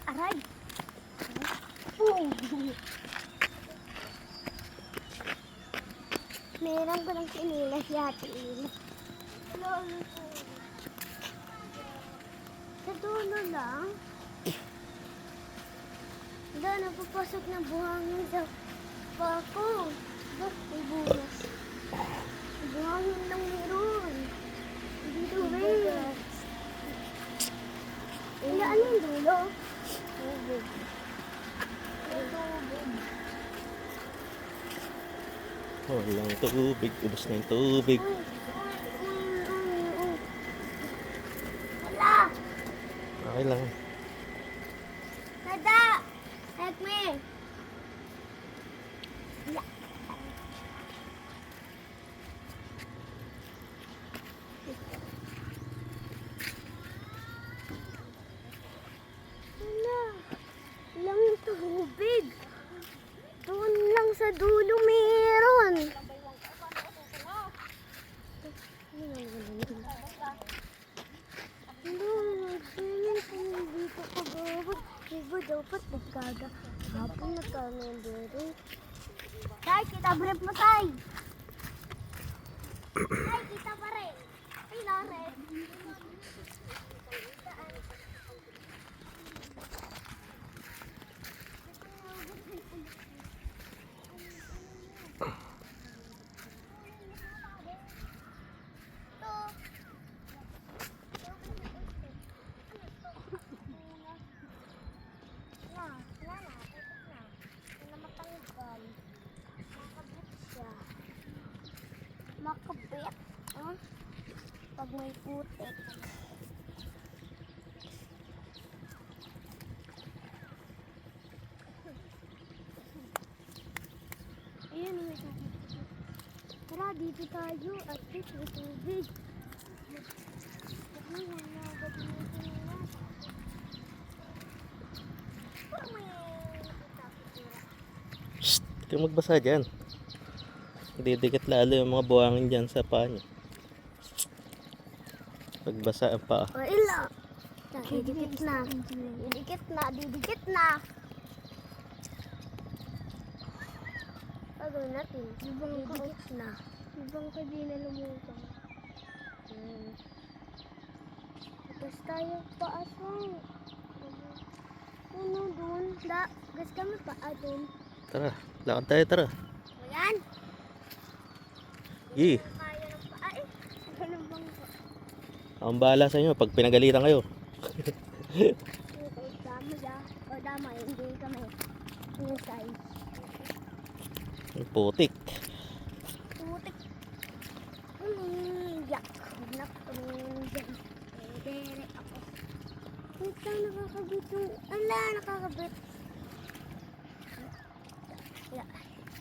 Aray! Meron ko ng sinilas yati. Sa dulo lang. Doon, napapasok na buhangin sa bako. Ba't may bulas? Buhangin lang meron. Dito rin. Ano yung dulo? Tubig. Walang tubig. Ubos na yung tubig. Hala! Okay lang. Nada! Help me! Hala! Hala! Lang tubig! Doon lang sa dulo meron! Dito ka ba? Diba dapat nagkaga? Hapon nagkamendero. Tay, kita brief mo, Tay! Tay, kita pa rin! Ay, narin! Makabit. Pag may putik. Ayan, may tubig. Tara, dito tayo. At least may tubig. Shhh! Huwag kang magbasa dyan. Didikit lalo yung mga buhangin dyan sa paa niyo. Pagbasa ang paa. O, ila. Didikit na. Didikit na. Didikit na. Pagawin natin. Didikit na. Ibang ka di na lumutang. Gas tayo paasong. Ano dun? Gas kami paa dun. Tara, lakad tayo, tara. Ayan. Yee! Kaya ng paa eh. Ganun bang paa? Ang bahala sa inyo pag pinagalitan kayo. Dama siya. O dama, hindi kami. Inisay. Putik. Putik. Yak. Hanap kami dyan. Dere ako. Wait lang, nakakabit yung... Ala, nakakabit. Yeah.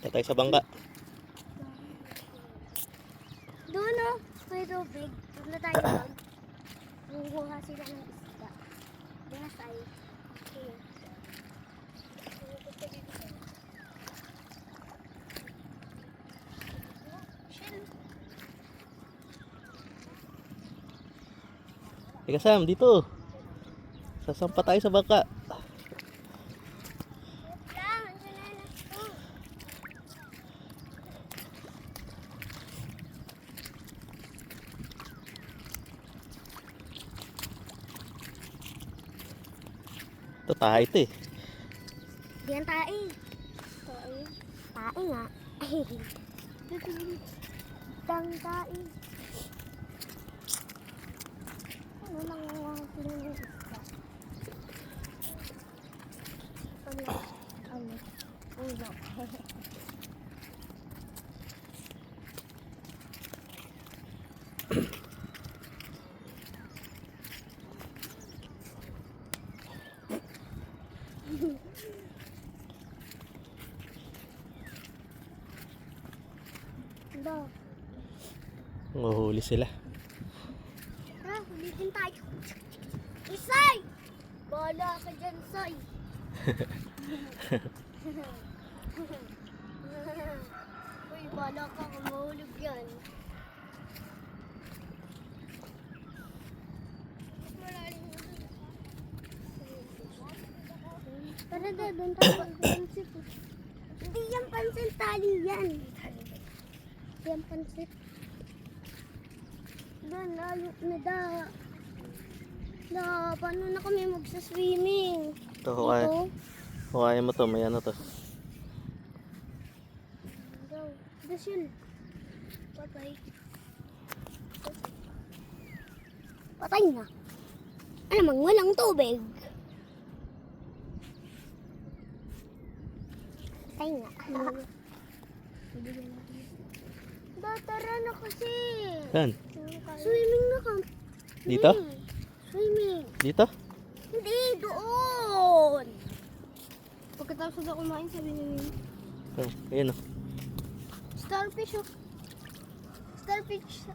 Tatay sa bangka. Doon o, may tubig. Doon na tayo doon. Nanguha sila ng isda. Doon na tayo. Okay. Teka Sam, dito. Sasampa tayo sa bangka. Lang, andyan na lang ito. Ito tayo ito eh. Diyan tayo. Tayo nga. Dang tayo. Ano nanguha sila ng isda? Ano? Ulo. Ito. Mahuli sila. Tara, hulitin tayo. Isay! Bala ka dyan, Say. Uy, bala ka kung mahulog yan. Mas malalim na dun. Tara da, doon tayo pansit. Hindi yan pansit, tali yan. Hindi yan pansit. Doon, layo na da. Da, paano na kami magsa-swimming? Ito, hukayin mo to, may ano to. Daw, das yun. Patay. Patay na. Ano mang walang tubig. Patay na. Da, tara na kasi. Saan? Swimming na ka. Dito? Swimming. Dito? Hindi, doon. Pagkatapos na kumain, sabi niya, Oh, ayun o. starfish oh. Starfish.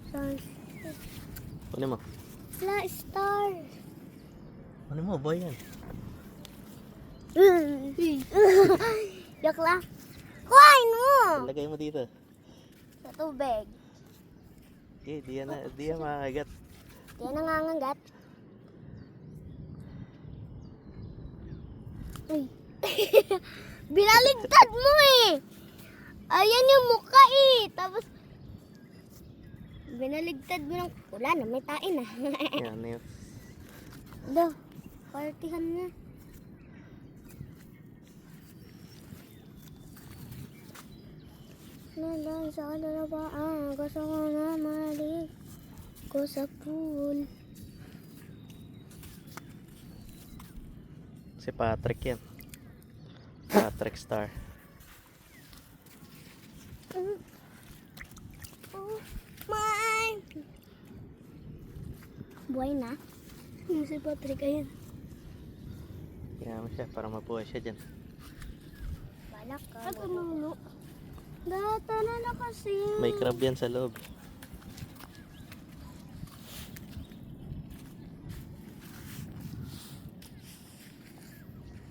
Starfish. Kunin mo. Star. Kunin mo, boy yan. Joke lang. Kuhain mo. Lagay mo dito. Sa tubig. Di yan makakagat. Yan nangangagat. Uy. Binaligtad mo eh. Ayan yung mukha eh. Tapos, binaligtad mo ng... Wala na, may tain na. Yan na yun. Do, partihan na. Nalang sa dalawaan, gusto ko na malik ko sa pool. Si Patrick yan. Patrick Star. Oh, my! Buhay na? Si Patrick, ayan. Kaya mo siya para mabuhay siya dyan. Balak ka. At umulo. Data na kasi. May crab yan sa loob.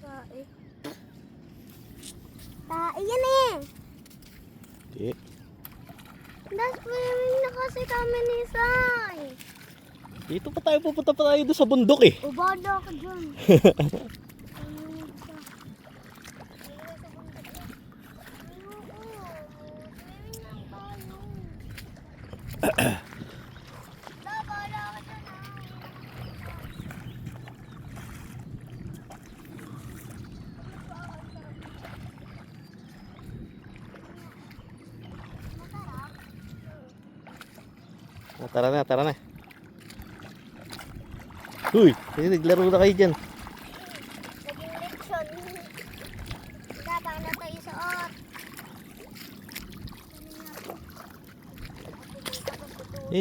Tae. Tae yan eh. Di. Das swimming na kasi kami ni Sai. Dito pa tayo, pupunta pa tayo doon sa bundok eh. Ubada ka dyan. Tara na, tara na. Uy, naglaro na kayo dyan. Naging leksyon. Dapat na tayo sa ot.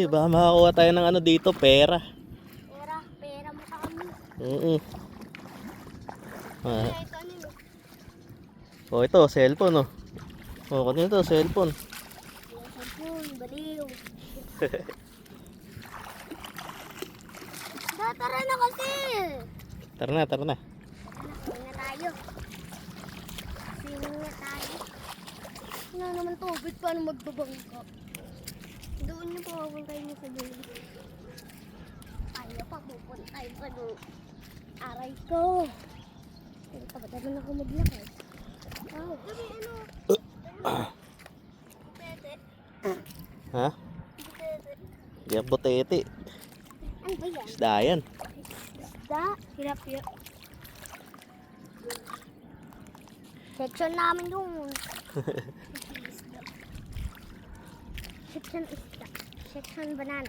Baka makakuha tayo ng ano dito, pera. Pera mo sa kami. Ah, Kaya ito ano yun? oh, ito, cellphone oh. Oh, kanina ito, cellphone. Cellphone, baliw. Tara na kasi. Tara na, tara na. Swimming na tayo. Swimming na tayo. Wala naman tubig, paano magbabangka? Doon yung pumapuntay niyo sa dulo. Ayaw pa pupunta sa dulo. Aray ko. Pero kapag naman ako maglakad. Wow. Sabi ano? Pwede. Ha? Pwede. Yan, butete. Ano ba yan? Isda yan. Isda? Hirap yun. Section namin doon. Section isda. Section banana.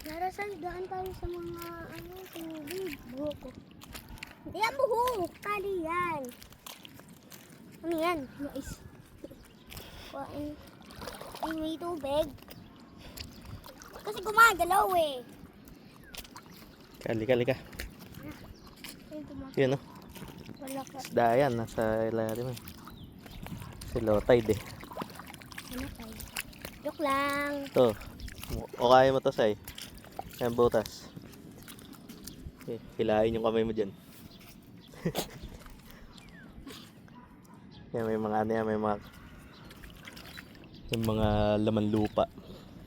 Narasal, daan tayo sa mga tubig. Buhok ko. Hindi yan buhok. Tali yan. Ano yan? Mais. Kuhain. Ay, may tubig. Kasi gumagalaw eh. Kali-kali ka. Ay, gumagalaw. Yun oh. Wala ka. Isda yan, nasa ilalim eh. Si low tide eh. Ano tayo? Joke lang. Ito. O kaya mo to, Sai. Yan, butas. Okay, hilahin yung kamay mo dyan. Yan, may mga ano yan, may mga laman lupa.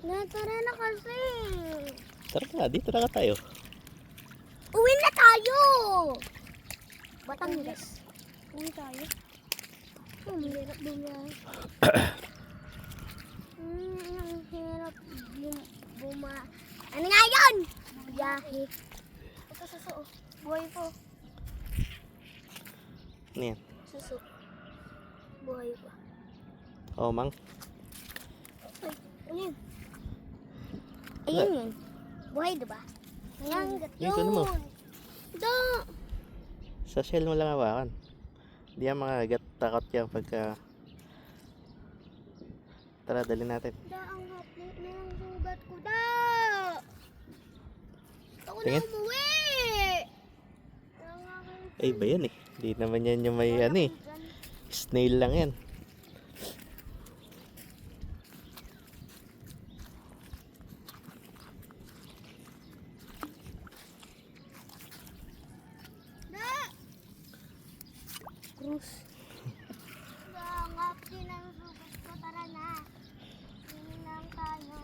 Natara na kasi. Tara na, dito na ka tayo. tayo! Batangas. Uwi tayo. Ang hirap bumiyahe. Ang hirap Ano nga yun? Biyahe. Ito suso. Buhay po. Ano yan? Suso. Buhay pa. Oh, mang. Ay, ano yun? Ayun yun. Buhay diba? Nangat Yung kuno mo. Da! Sa shell mo lang hawakan. Hindi yan makagat. Takot yan pagka... Tara, dali natin. Da, ang hapli na ang sugat ko. Da! Ako na Tingin. umuwi! Ay, ba yan eh? Hindi naman yan yung may ano eh. Snail lang yan. Da! Cruz. Da, ang hapli na ang sugat ko. Tara na. Hindi lang tayo.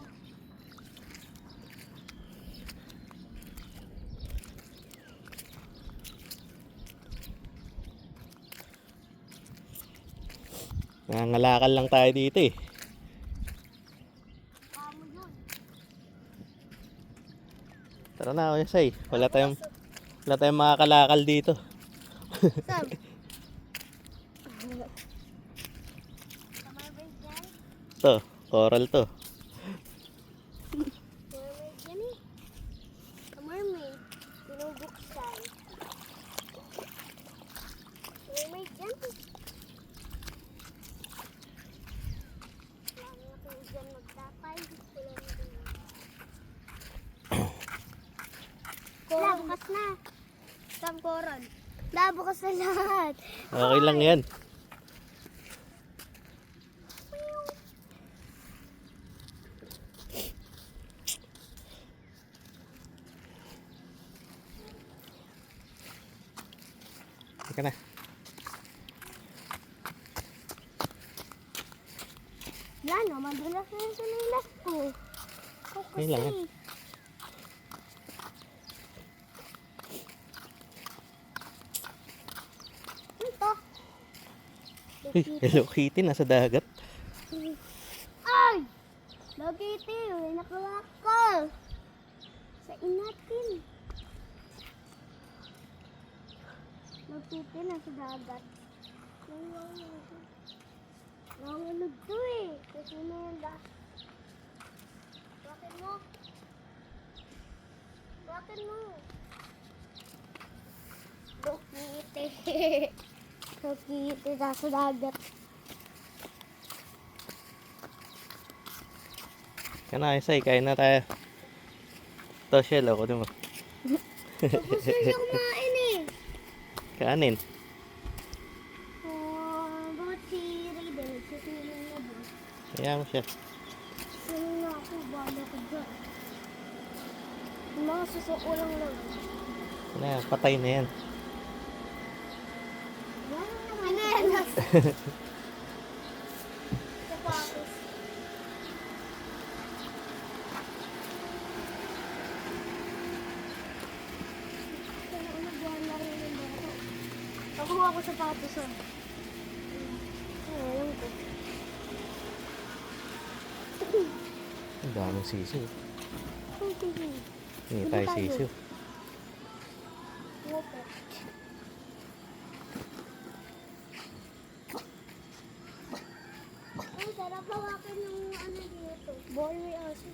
Nangangalakal lang tayo dito eh. Kamo yun. Tara na, Kuya Sai. Wala tayong makakalakal dito. Sam. Kamay ba yan? To, coral to. Mermaid yan eh. Mermaid. Binubuksan. Mermaid yan eh. Kailangan natin dyan magtapay. Bukas na. Sam, koron. Bukas na lahat. Okay lang yan. Teka na. Yan o, madulas na yung sinilas ko. Ayun lang yan. Ito. Uy, Hello Kitty, nasa dagat. Ay! Lagiti, may nakawakal. Sa inatin. Lagiti, nasa dagat. Nangangalog to eh. Kasi na yung Bakit mo? Bakit mo? Lagiti. Lagiti, nasa dagat. Kaya na, Sai, kain na tayo. To, shell, ako din mo. Tapos na siya kumain eh. Kanin. Bakit si Raiden nagsisiling na doon? Kaya mo siya. Siling na ako, bahala ko dyan. Yung mga susuko lang lang. Na, patay na yan. Ano yan? Sapatos. Nakuha ko sapatos ah. Alam ko. Ang daming sisiw. Hindi Hindi tayo tayo. sisiw. Wopo. Ay, sarap hawakan yung ano dito. Boy, may aso.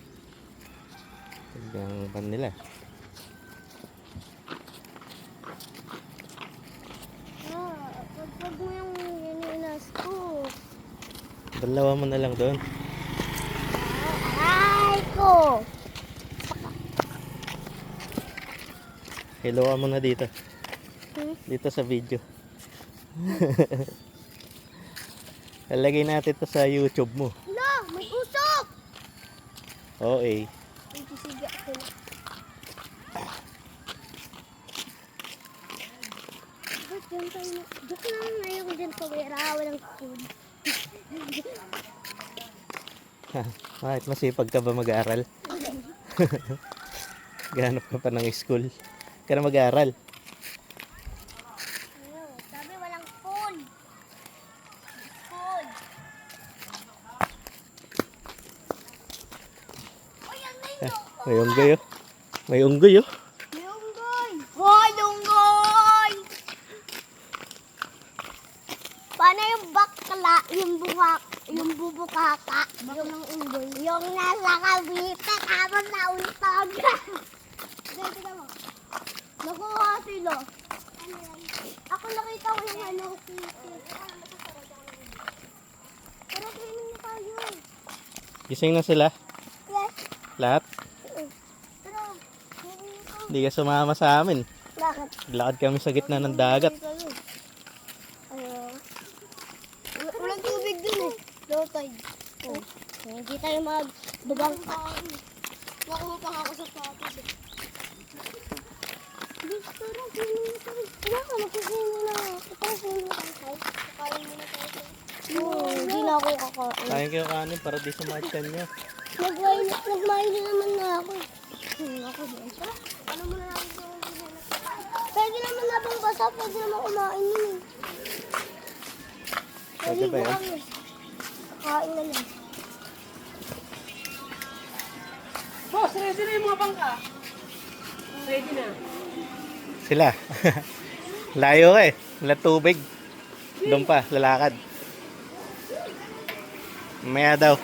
Hanggang pan nila. Pagpag mo yung ininas ko. Dalawa mo na lang doon. Ay ko! Hello mo na dito. Hmm? Dito sa video. Lalagay natin to sa YouTube mo. Hala, may usok! Oo eh. May sisiga ko na. Ba't yan tayo na? Joke lang, ayoko dyan pawera. Walang food. Bakit masipag ka ba mag-aaral? Ganap ka pa ng school. Ka na mag-aaral. unggoy oh. May unggoy oh. May unggoy! Hoy, unggoy! Paano yung bakla, yung buhak, yung bubukaka, yung unggoy, yung nasa kabita, tapos nauntog. Tignan mo. Nakuha sila. Ako nakita ko yung Hello Kitty. Pero kainin niyo tayo. Gising na sila. Yes. Lahat. Pero, kainin niyo tayo. Hindi ka sumama sa amin. Bakit? Lakad kami sa gitna ng dagat. Walang tubig dun eh. Low tide. Oh. Hindi tayo magbabangka. Nakuha pa ako sa tapos eh. Gusto rin, sinin mo tayo. Wala ka, magsisinin na. Ito, sinin mo tayo. Kakain mo na tayo. Oo, hindi na ako kakain. Kain kayo kanin para di sumatyan nyo. Nagmain naman na ako. Ako din. Ano mo na lang ito? Pwede naman nabang basa, pwede naman kumain yun eh. Pwede ba yan? Kain na lang. Boss, ready na yung mga bangka. Ready na. Sila. Layo ka eh. Wala tubig. Doon pa, lalakad. Maya daw.